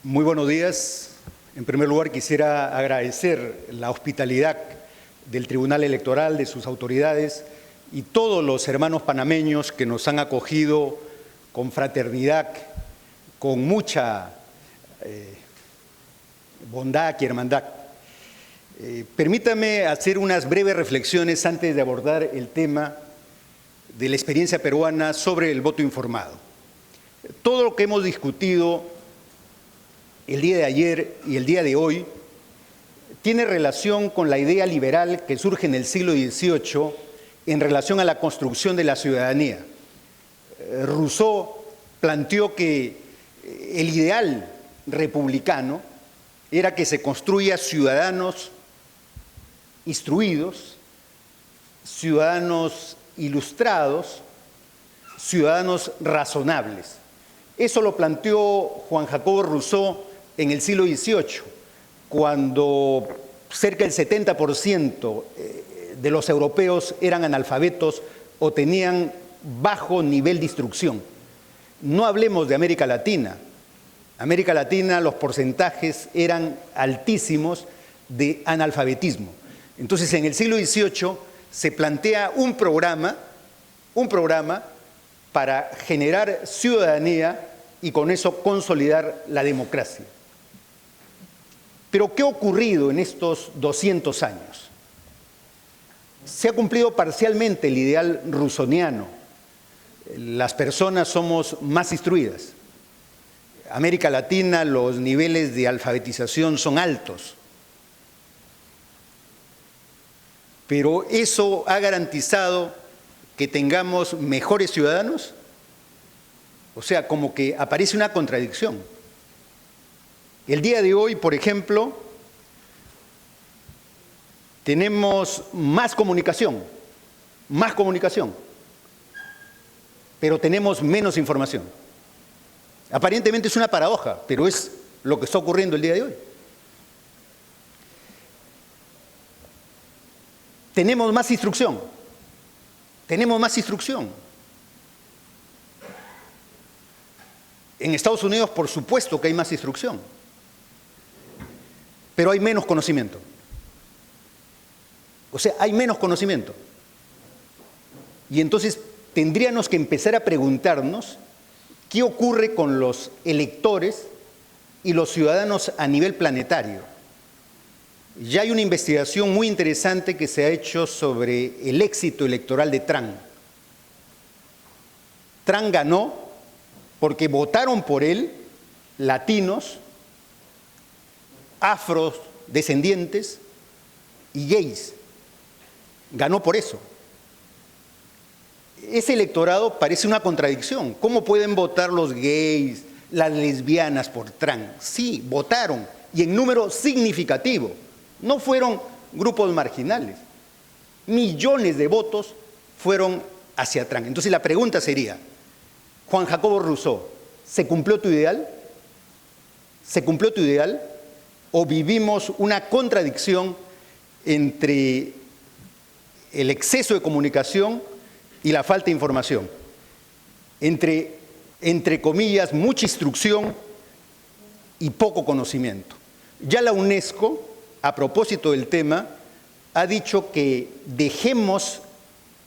Muy buenos días. En primer lugar, quisiera agradecer la hospitalidad del Tribunal Electoral, de sus autoridades y todos los hermanos panameños que nos han acogido con fraternidad, con mucha bondad y hermandad. Permítame hacer unas breves reflexiones antes de abordar el tema de la experiencia peruana sobre el voto informado. Todo lo que hemos discutido el día de ayer y el día de hoy tiene relación con la idea liberal que surge en el siglo XVIII en relación a la construcción de la ciudadanía. Rousseau planteó que el ideal republicano era que se construya ciudadanos instruidos, ciudadanos ilustrados, ciudadanos razonables. Eso lo planteó Juan Jacobo Rousseau en el siglo XVIII, cuando cerca del 70% de los europeos eran analfabetos o tenían bajo nivel de instrucción. No hablemos de América Latina. América Latina, los porcentajes eran altísimos de analfabetismo. Entonces, en el siglo XVIII se plantea un programa para generar ciudadanía y con eso consolidar la democracia. Pero ¿qué ha ocurrido en estos 200 años? Se ha cumplido parcialmente el ideal rousseauiano. Las personas somos más instruidas. América Latina, los niveles de alfabetización son altos. Pero ¿eso ha garantizado que tengamos mejores ciudadanos? O sea, como que aparece una contradicción. El día de hoy, por ejemplo, tenemos más comunicación, pero tenemos menos información. Aparentemente es una paradoja, pero es lo que está ocurriendo el día de hoy. Tenemos más instrucción. En Estados Unidos, por supuesto que hay más instrucción, pero hay menos conocimiento. O sea, hay menos conocimiento. Y entonces tendríamos que empezar a preguntarnos qué ocurre con los electores y los ciudadanos a nivel planetario. Ya hay una investigación muy interesante que se ha hecho sobre el éxito electoral de Trump. Trump ganó porque votaron por él latinos, afrodescendientes y gays. Ganó por eso. Ese electorado parece una contradicción. ¿Cómo pueden votar los gays, las lesbianas por Trump? Sí, votaron y en número significativo. No fueron grupos marginales. Millones de votos fueron hacia Trump. Entonces la pregunta sería, Juan Jacobo Rousseau, ¿se cumplió tu ideal? ¿Se cumplió tu ideal? ¿O vivimos una contradicción entre el exceso de comunicación y la falta de información? Entre comillas, mucha instrucción y poco conocimiento. Ya la UNESCO, a propósito del tema, ha dicho que dejemos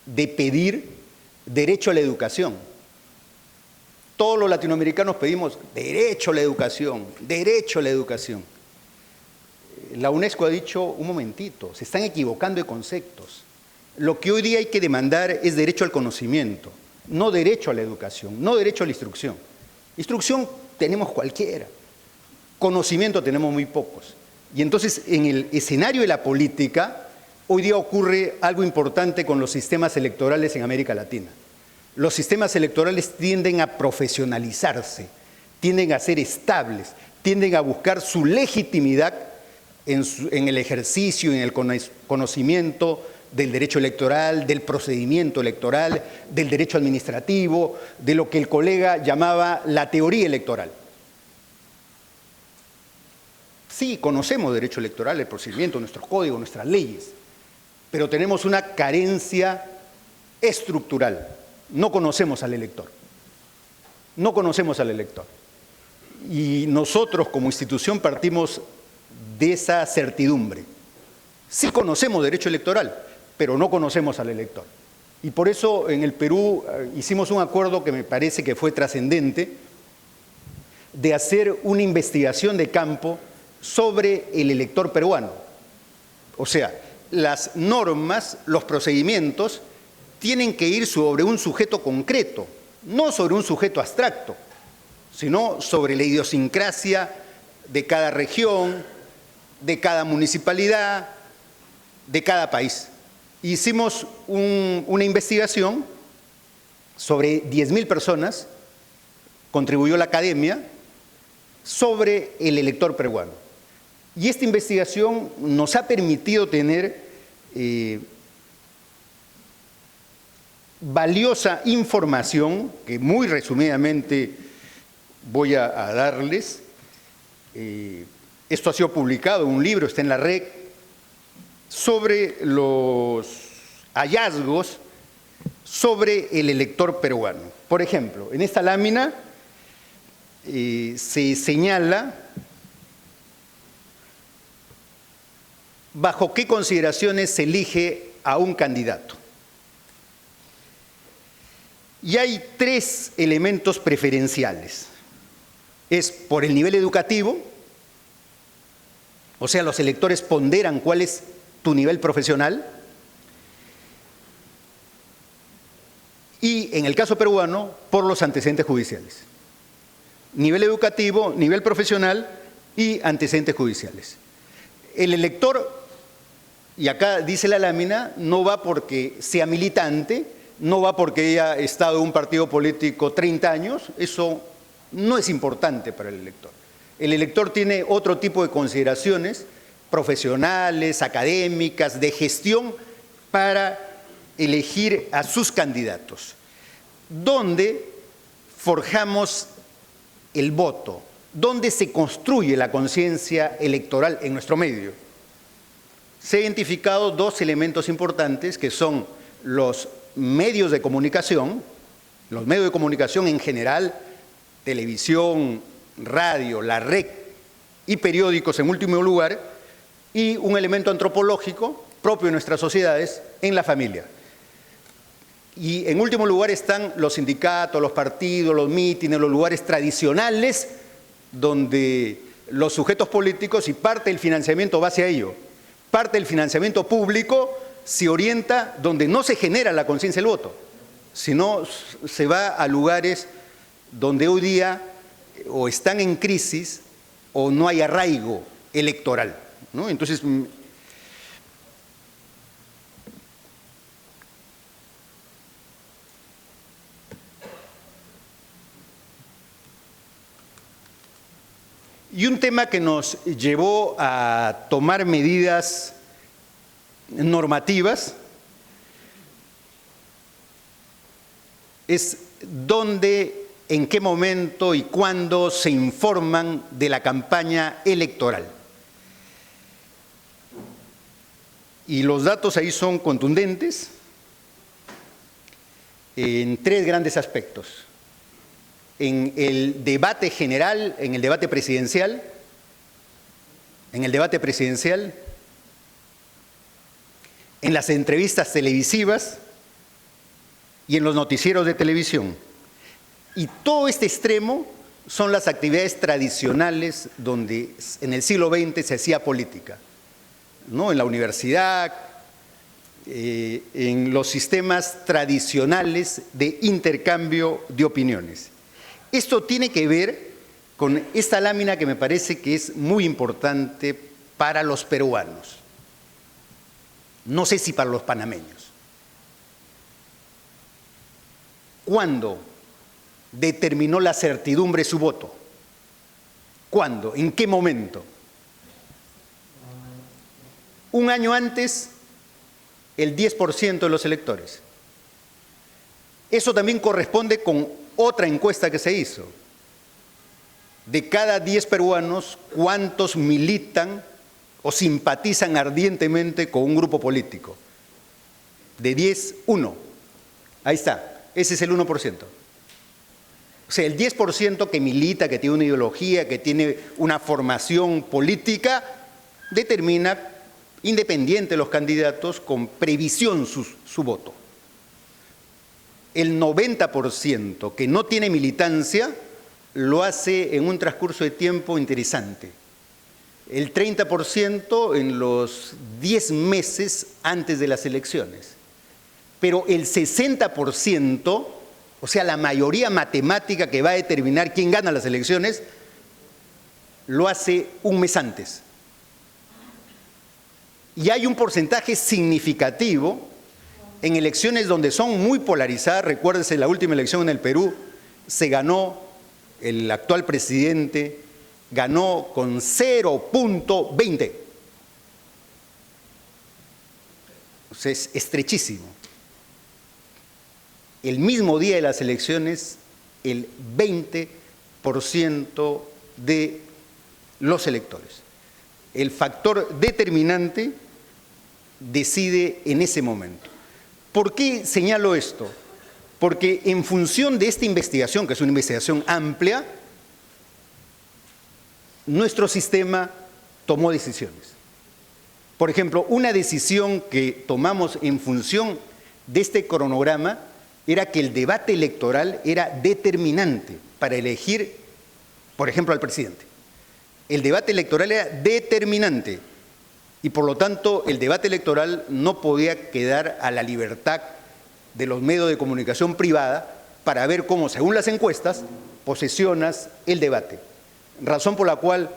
de pedir derecho a la educación. Todos los latinoamericanos pedimos derecho a la educación, derecho a la educación. La UNESCO ha dicho, un momentito, se están equivocando de conceptos. Lo que hoy día hay que demandar es derecho al conocimiento, no derecho a la educación, no derecho a la instrucción. Instrucción tenemos cualquiera, conocimiento tenemos muy pocos. Y entonces en el escenario de la política, hoy día ocurre algo importante con los sistemas electorales en América Latina. Los sistemas electorales tienden a profesionalizarse, tienden a ser estables, tienden a buscar su legitimidad en el ejercicio, en el conocimiento del derecho electoral, del procedimiento electoral, del derecho administrativo, de lo que el colega llamaba la teoría electoral. Sí, conocemos derecho electoral, el procedimiento, nuestros códigos, nuestras leyes, pero tenemos una carencia estructural. No conocemos al elector. Y nosotros como institución partimos de esa certidumbre. Sí conocemos derecho electoral, pero no conocemos al elector. Y por eso en el Perú hicimos un acuerdo que me parece que fue trascendente, de hacer una investigación de campo sobre el elector peruano. O sea, las normas, los procedimientos, tienen que ir sobre un sujeto concreto, no sobre un sujeto abstracto, sino sobre la idiosincrasia de cada región, de cada municipalidad, de cada país. Hicimos una investigación sobre 10.000 personas, contribuyó la academia, sobre el elector peruano. Y esta investigación nos ha permitido tener valiosa información, que muy resumidamente voy a darles. Esto ha sido publicado en un libro, está en la red, sobre los hallazgos sobre el elector peruano. Por ejemplo, en esta lámina se señala bajo qué consideraciones se elige a un candidato. Y hay 3 elementos preferenciales. Es por el nivel educativo, o sea, los electores ponderan cuál es tu nivel profesional, y en el caso peruano, por los antecedentes judiciales. Nivel educativo, nivel profesional y antecedentes judiciales. El elector, y acá dice la lámina, no va porque sea militante, no va porque haya estado en un partido político 30 años, eso no es importante para el elector. El elector tiene otro tipo de consideraciones profesionales, académicas, de gestión para elegir a sus candidatos, donde forjamos el voto, donde se construye la conciencia electoral en nuestro medio. Se han identificado 2 elementos importantes que son los medios de comunicación, los medios de comunicación en general, televisión, radio, la red y periódicos en último lugar, y un elemento antropológico propio de nuestras sociedades en la familia. Y en último lugar están los sindicatos, los partidos, los mítines, los lugares tradicionales donde los sujetos políticos, y parte del financiamiento va hacia ello, parte del financiamiento público se orienta donde no se genera la conciencia del voto, sino se va a lugares donde hoy día o están en crisis o no hay arraigo electoral, ¿no? Entonces, y un tema que nos llevó a tomar medidas normativas es dónde, en qué momento y cuándo se informan de la campaña electoral. Y los datos ahí son contundentes en 3 grandes aspectos. En el debate general, en el debate presidencial, en las entrevistas televisivas y en los noticieros de televisión. Y todo este extremo son las actividades tradicionales donde en el siglo XX se hacía política, ¿no? En la universidad, en los sistemas tradicionales de intercambio de opiniones. Esto tiene que ver con esta lámina que me parece que es muy importante para los peruanos. No sé si para los panameños. ¿Cuándo determinó la certidumbre su voto? ¿Cuándo? ¿En qué momento? Un año antes, el 10% de los electores. Eso también corresponde con otra encuesta que se hizo. De cada 10 peruanos, ¿cuántos militan o simpatizan ardientemente con un grupo político? De 10, 1. Ahí está, ese es el 1%. O O sea, el 10% que milita, que tiene una ideología, que tiene una formación política, determina, independiente de los candidatos, con previsión su voto. El 90% que no tiene militancia lo hace en un transcurso de tiempo interesante. El 30% en los 10 meses antes de las elecciones. Pero el 60%, o sea, la mayoría matemática que va a determinar quién gana las elecciones, lo hace un mes antes. Y hay un porcentaje significativo en elecciones donde son muy polarizadas. Recuérdese, la última elección en el Perú se ganó, el actual presidente ganó con 0.20. O sea, es estrechísimo. El mismo día de las elecciones, el 20% de los electores. El factor determinante decide en ese momento. ¿Por qué señalo esto? Porque en función de esta investigación, que es una investigación amplia, nuestro sistema tomó decisiones. Por ejemplo, una decisión que tomamos en función de este cronograma era que el debate electoral era determinante para elegir, por ejemplo, al presidente. El debate electoral era determinante y, por lo tanto, el debate electoral no podía quedar a la libertad de los medios de comunicación privada para ver cómo, según las encuestas, posesionas el debate. Razón por la cual,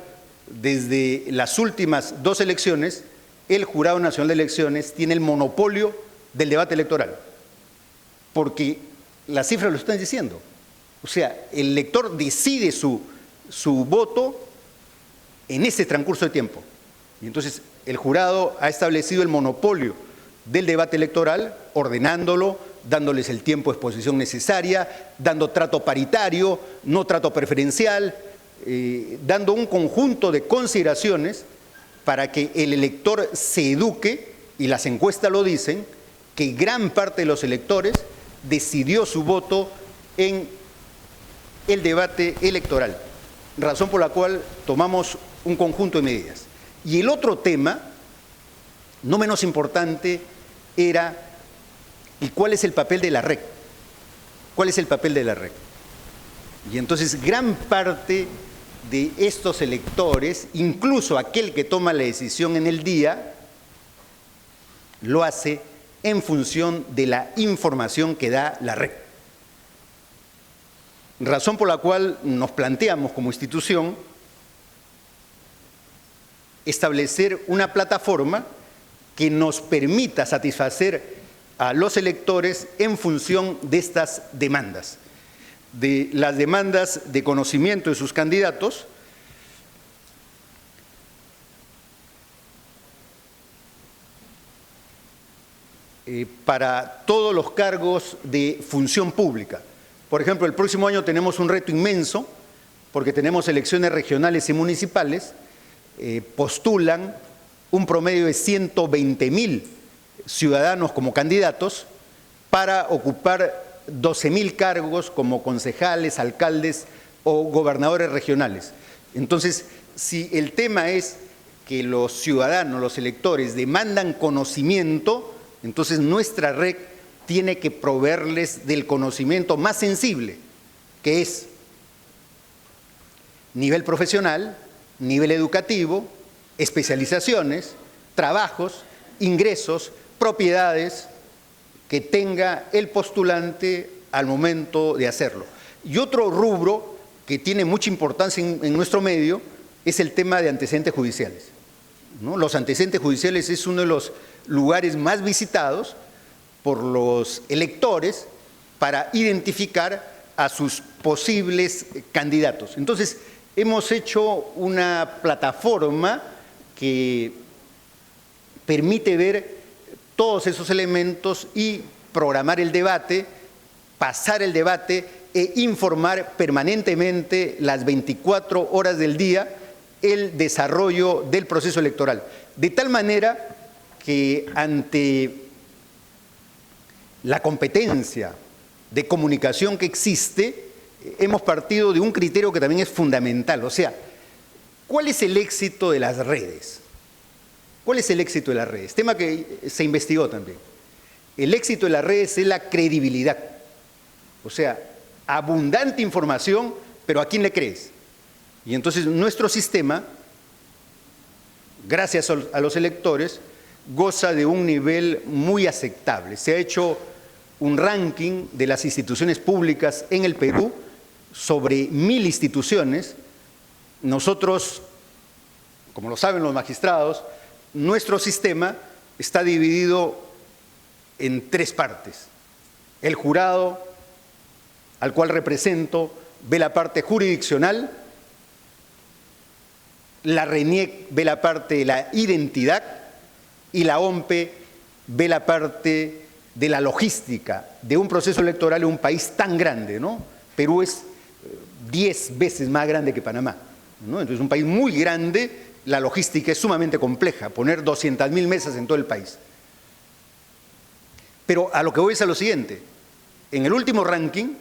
desde las últimas 2 elecciones, el Jurado Nacional de Elecciones tiene el monopolio del debate electoral, porque las cifras lo están diciendo. O sea, el elector decide su voto en ese transcurso de tiempo. Y entonces el jurado ha establecido el monopolio del debate electoral, ordenándolo, dándoles el tiempo de exposición necesaria, dando trato paritario, no trato preferencial, dando un conjunto de consideraciones para que el elector se eduque, y las encuestas lo dicen, que gran parte de los electores decidió su voto en el debate electoral, razón por la cual tomamos un conjunto de medidas. Y el otro tema, no menos importante, era ¿y cuál es el papel de la REC? ¿Cuál es el papel de la REC? Y entonces gran parte de estos electores, incluso aquel que toma la decisión en el día, lo hace en función de la información que da la REC. Razón por la cual nos planteamos como institución establecer una plataforma que nos permita satisfacer a los electores en función de estas demandas, de las demandas de conocimiento de sus candidatos, para todos los cargos de función pública. Por ejemplo, el próximo año tenemos un reto inmenso porque tenemos elecciones regionales y municipales, postulan un promedio de 120.000 ciudadanos como candidatos para ocupar 12.000 cargos como concejales, alcaldes o gobernadores regionales. Entonces, si el tema es que los ciudadanos, los electores demandan conocimiento, entonces nuestra REC tiene que proveerles del conocimiento más sensible, que es nivel profesional, nivel educativo, especializaciones, trabajos, ingresos, propiedades que tenga el postulante al momento de hacerlo. Y otro rubro que tiene mucha importancia en nuestro medio es el tema de antecedentes judiciales, ¿no? Los antecedentes judiciales es uno de los lugares más visitados por los electores para identificar a sus posibles candidatos. Entonces, hemos hecho una plataforma que permite ver todos esos elementos y programar el debate, pasar el debate e informar permanentemente las 24 horas del día el desarrollo del proceso electoral. De tal manera que ante la competencia de comunicación que existe, hemos partido de un criterio que también es fundamental. O sea, ¿cuál es el éxito de las redes? ¿Cuál es el éxito de las redes? Tema que se investigó también. El éxito de las redes es la credibilidad. O sea, abundante información, pero ¿a quién le crees? Y entonces nuestro sistema, gracias a los electores, goza de un nivel muy aceptable. Se ha hecho un ranking de las instituciones públicas en el Perú sobre 1000 instituciones. Nosotros, como lo saben los magistrados, nuestro sistema está dividido en 3 partes. El jurado, al cual represento, ve la parte jurisdiccional, la RENIEC ve la parte de la identidad y la OMPE ve la parte de la logística de un proceso electoral en un país tan grande, ¿no? Perú es 10 veces más grande que Panamá, ¿no? Entonces, un país muy grande, la logística es sumamente compleja, poner 200.000 mesas en todo el país. Pero a lo que voy es a lo siguiente: en el último ranking,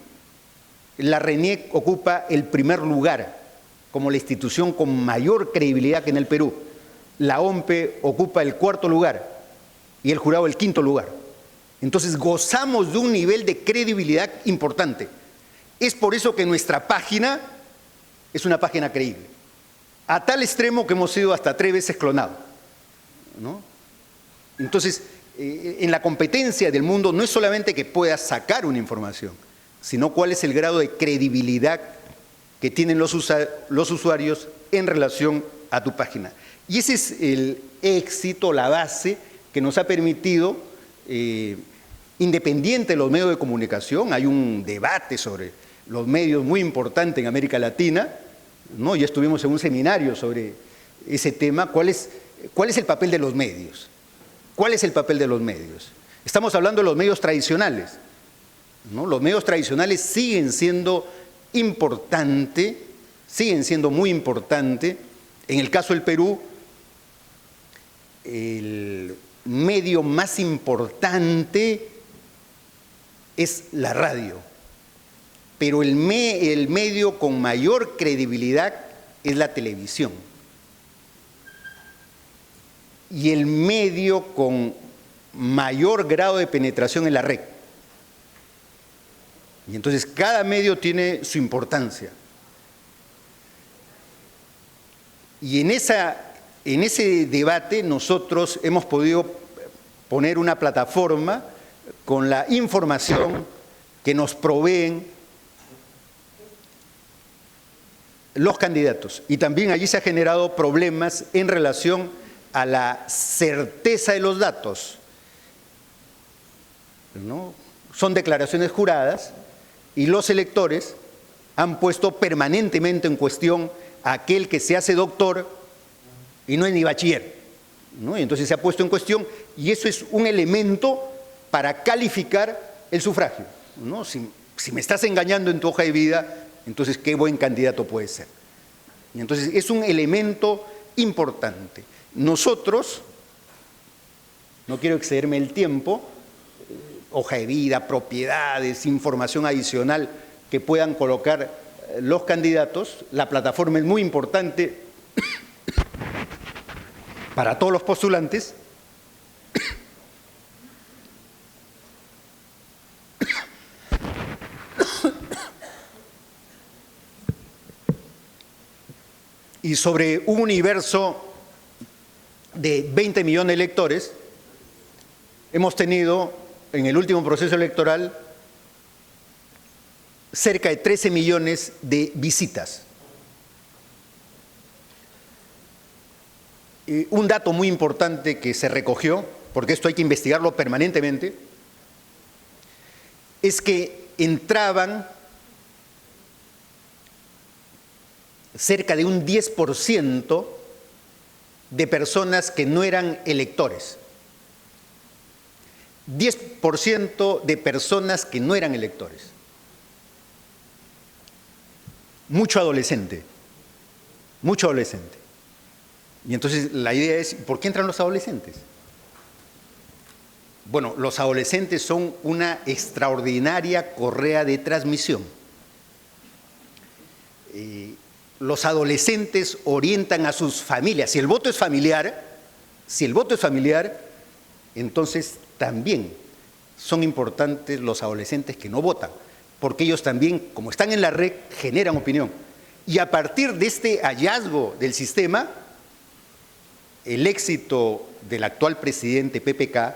la RENIEC ocupa el primer lugar como la institución con mayor credibilidad que en el Perú. La OMPE ocupa el 4º lugar y el jurado el 5º lugar. Entonces gozamos de un nivel de credibilidad importante. Es por eso que nuestra página es una página creíble, a tal extremo que hemos sido hasta 3 veces clonados, ¿no? Entonces, en la competencia del mundo no es solamente que puedas sacar una información, sino cuál es el grado de credibilidad que tienen los usuarios en relación a tu página. Y ese es el éxito, la base que nos ha permitido, independiente de los medios de comunicación, hay un debate sobre los medios muy importante en América Latina, ¿no? Ya estuvimos en un seminario sobre ese tema. ¿Cuál es el papel de los medios? ¿Cuál es el papel de los medios? Estamos hablando de los medios tradicionales, ¿no? Los medios tradicionales siguen siendo importantes, siguen siendo muy importantes. En el caso del Perú, el medio más importante es la radio, pero el medio con mayor credibilidad es la televisión. Y el medio con mayor grado de penetración es la red. Y entonces cada medio tiene su importancia. Y en ese debate nosotros hemos podido poner una plataforma con la información que nos proveen los candidatos. Y también allí se han generado problemas en relación a la certeza de los datos, ¿no? Son declaraciones juradas y los electores han puesto permanentemente en cuestión a aquel que se hace doctor y no es ni bachiller, ¿no? Y entonces se ha puesto en cuestión, y eso es un elemento para calificar el sufragio, ¿no? Si me estás engañando en tu hoja de vida, entonces qué buen candidato puede ser. Y entonces es un elemento importante. Nosotros, no quiero excederme el tiempo, hoja de vida, propiedades, información adicional que puedan colocar los candidatos. La plataforma es muy importante para todos los postulantes. Y sobre un universo de 20 millones de electores, hemos tenido en el último proceso electoral cerca de 13 millones de visitas. Un dato muy importante que se recogió, porque esto hay que investigarlo permanentemente, es que entraban cerca de un 10% de personas que no eran electores. 10% de personas que no eran electores. Mucho adolescente, mucho adolescente. Y entonces la idea es, ¿por qué entran los adolescentes? Bueno, los adolescentes son una extraordinaria correa de transmisión. los adolescentes orientan a sus familias. Si el voto es familiar, entonces también son importantes los adolescentes que no votan, porque ellos también, como están en la red, generan opinión. Y a partir de este hallazgo del sistema, el éxito del actual presidente PPK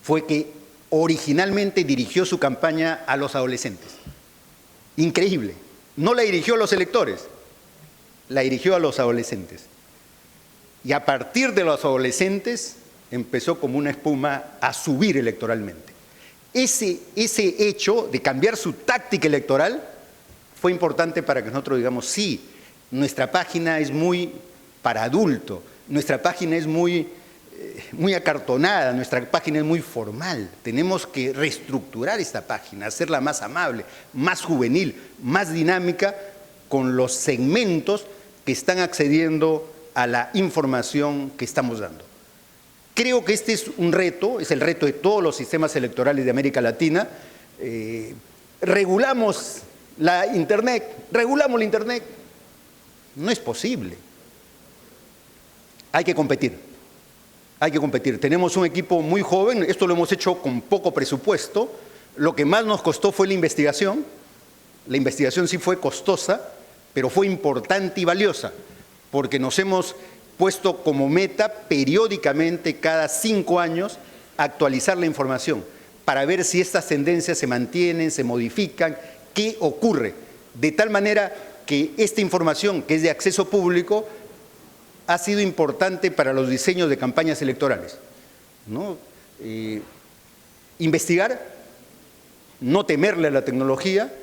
fue que originalmente dirigió su campaña a los adolescentes. Increíble. No la dirigió a los electores, la dirigió a los adolescentes. Y a partir de los adolescentes empezó como una espuma a subir electoralmente. Ese hecho de cambiar su táctica electoral fue importante para que nosotros digamos, sí, nuestra página es muy para adulto, nuestra página es muy acartonada, nuestra página es muy formal. Tenemos que reestructurar esta página, hacerla más amable, más juvenil, más dinámica con los segmentos que están accediendo a la información que estamos dando. Creo que este es un reto, es el reto de todos los sistemas electorales de América Latina. Regulamos la Internet, no es posible. Hay que competir. Tenemos un equipo muy joven, esto lo hemos hecho con poco presupuesto. Lo que más nos costó fue la investigación. La investigación sí fue costosa, pero fue importante y valiosa, porque nos hemos puesto como meta periódicamente, cada 5 años, actualizar la información para ver si estas tendencias se mantienen, se modifican, qué ocurre. De tal manera que esta información, que es de acceso público, ha sido importante para los diseños de campañas electorales, ¿no? Investigar, no temerle a la tecnología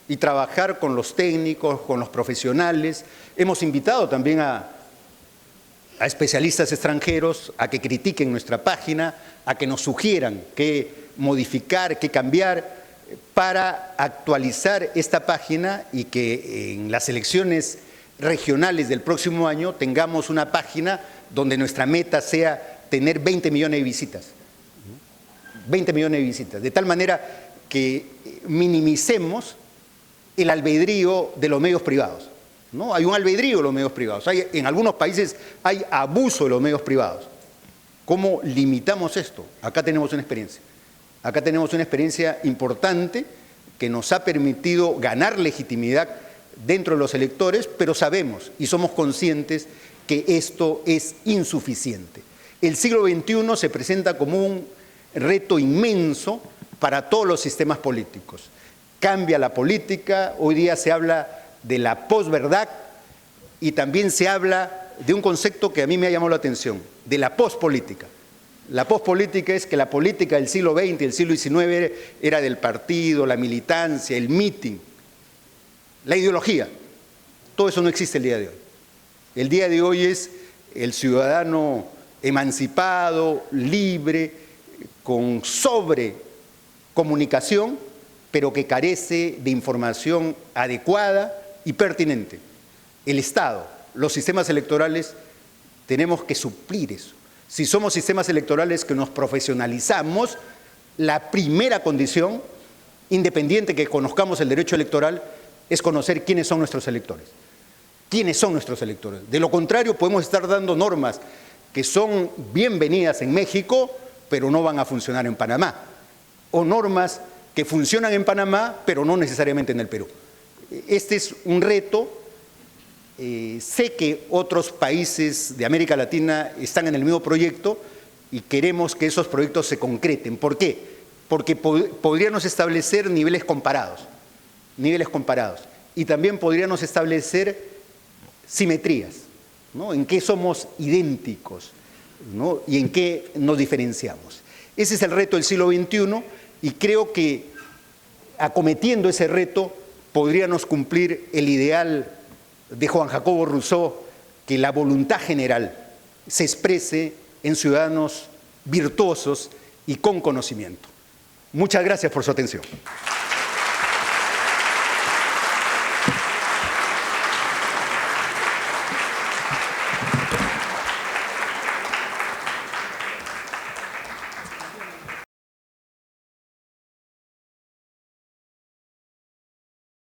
y trabajar con los técnicos, con los profesionales. Hemos invitado también a especialistas extranjeros a que critiquen nuestra página, a que nos sugieran qué modificar, qué cambiar para actualizar esta página y que en las elecciones regionales del próximo año tengamos una página donde nuestra meta sea tener 20 millones de visitas. 20 millones de visitas, de tal manera que minimicemos el albedrío de los medios privados, ¿no? Hay un albedrío de los medios privados, en algunos países hay abuso de los medios privados. ¿Cómo limitamos esto? Acá tenemos una experiencia importante que nos ha permitido ganar legitimidad dentro de los electores, pero sabemos y somos conscientes que esto es insuficiente. El siglo XXI se presenta como un reto inmenso para todos los sistemas políticos. Cambia la política, hoy día se habla de la posverdad y también se habla de un concepto que a mí me ha llamado la atención, de la pospolítica. La pospolítica es que la política del siglo XX y el siglo XIX era del partido, la militancia, el meeting, la ideología. Todo eso no existe el día de hoy. El día de hoy es el ciudadano emancipado, libre, con sobrecomunicación, pero que carece de información adecuada y pertinente. El Estado, los sistemas electorales, tenemos que suplir eso. Si somos sistemas electorales que nos profesionalizamos, la primera condición, independiente que conozcamos el derecho electoral, es conocer quiénes son nuestros electores. ¿Quiénes son nuestros electores? De lo contrario, podemos estar dando normas que son bienvenidas en México, pero no van a funcionar en Panamá. O normas que funcionan en Panamá, pero no necesariamente en el Perú. Este es un reto. Sé que otros países de América Latina están en el mismo proyecto y queremos que esos proyectos se concreten. ¿Por qué? Porque podríamos establecer niveles comparados. Y también podríamos establecer simetrías, ¿no? En qué somos idénticos, ¿no? Y en qué nos diferenciamos. Ese es el reto del siglo XXI y creo que acometiendo ese reto podríamos cumplir el ideal de Juan Jacobo Rousseau, que la voluntad general se exprese en ciudadanos virtuosos y con conocimiento. Muchas gracias por su atención.